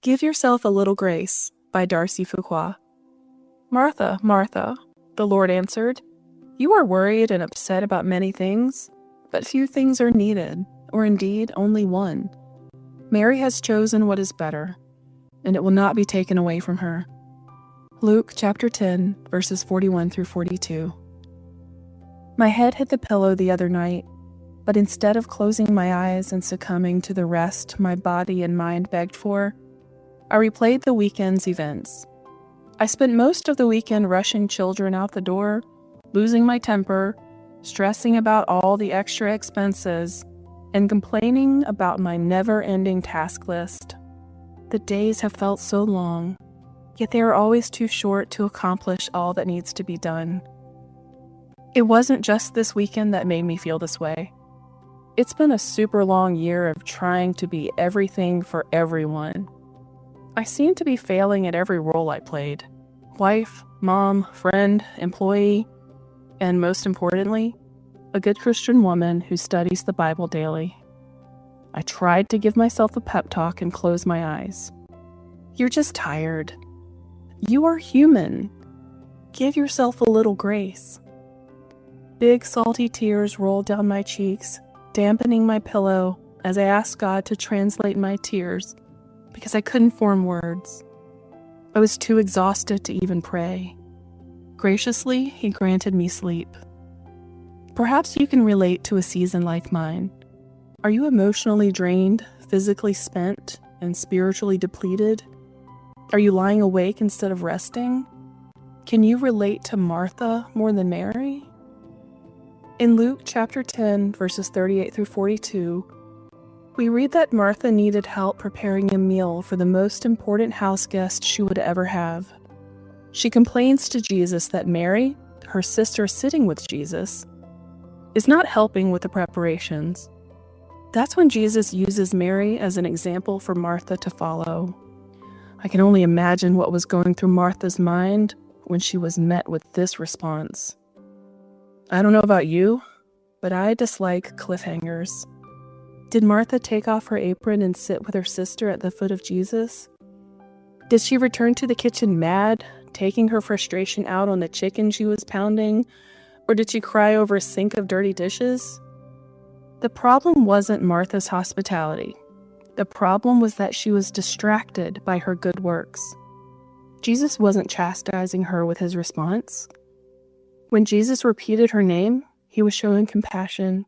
Give yourself a little grace, by Darcie Fuqua. Martha, Martha, the Lord answered, you are worried and upset about many things, but few things are needed, or indeed only one. Mary has chosen what is better, and it will not be taken away from her. Luke chapter 10, verses 41 through 42. My head hit the pillow the other night, but instead of closing my eyes and succumbing to the rest my body and mind begged for, I replayed the weekend's events. I spent most of the weekend rushing children out the door, losing my temper, stressing about all the extra expenses, and complaining about my never-ending task list. The days have felt so long, yet they are always too short to accomplish all that needs to be done. It wasn't just this weekend that made me feel this way. It's been a super long year of trying to be everything for everyone. I seem to be failing at every role I played. Wife, mom, friend, employee, and most importantly, a good Christian woman who studies the Bible daily. I tried to give myself a pep talk and close my eyes. You're just tired. You are human. Give yourself a little grace. Big salty tears rolled down my cheeks, dampening my pillow as I asked God to translate my tears because I couldn't form words. I was too exhausted to even pray. Graciously, He granted me sleep. Perhaps you can relate to a season like mine. Are you emotionally drained, physically spent, and spiritually depleted? Are you lying awake instead of resting? Can you relate to Martha more than Mary? In Luke chapter 10, verses 38 through 42, we read that Martha needed help preparing a meal for the most important house guest she would ever have. She complains to Jesus that Mary, her sister sitting with Jesus, is not helping with the preparations. That's when Jesus uses Mary as an example for Martha to follow. I can only imagine what was going through Martha's mind when she was met with this response. I don't know about you, but I dislike cliffhangers. Did Martha take off her apron and sit with her sister at the foot of Jesus? Did she return to the kitchen mad, taking her frustration out on the chicken she was pounding? Or did she cry over a sink of dirty dishes? The problem wasn't Martha's hospitality. The problem was that she was distracted by her good works. Jesus wasn't chastising her with His response. When Jesus repeated her name, He was showing compassion.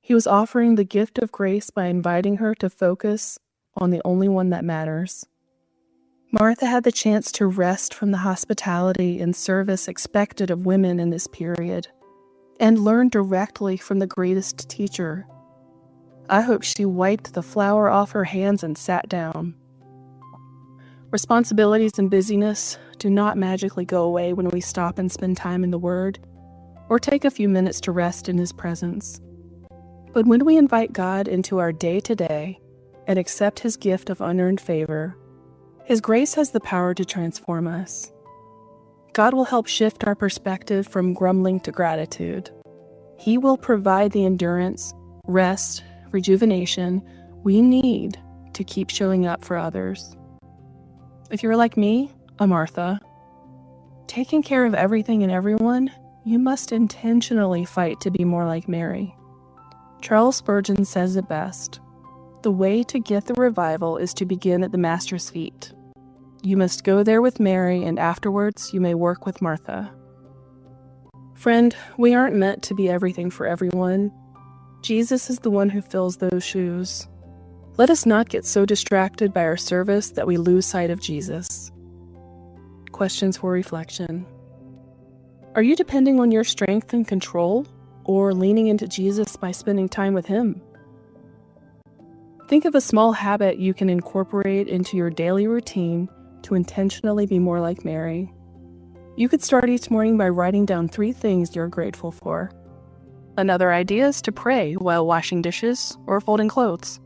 He was offering the gift of grace by inviting her to focus on the only one that matters. Martha had the chance to rest from the hospitality and service expected of women in this period, and learn directly from the greatest teacher. I hope she wiped the flour off her hands and sat down. Responsibilities and busyness do not magically go away when we stop and spend time in the Word, or take a few minutes to rest in His presence. But when we invite God into our day-to-day and accept His gift of unearned favor, His grace has the power to transform us. God will help shift our perspective from grumbling to gratitude. He will provide the endurance, rest, rejuvenation we need to keep showing up for others. If you're like me, a Martha, taking care of everything and everyone, you must intentionally fight to be more like Mary. Charles Spurgeon says it best. The way to get the revival is to begin at the Master's feet. You must go there with Mary, and afterwards you may work with Martha. Friend, we aren't meant to be everything for everyone. Jesus is the one who fills those shoes. Let us not get so distracted by our service that we lose sight of Jesus. Questions for reflection. Are you depending on your strength and control, or leaning into Jesus by spending time with Him? Think of a small habit you can incorporate into your daily routine to intentionally be more like Mary. You could start each morning by writing down 3 things you're grateful for. Another idea is to pray while washing dishes or folding clothes.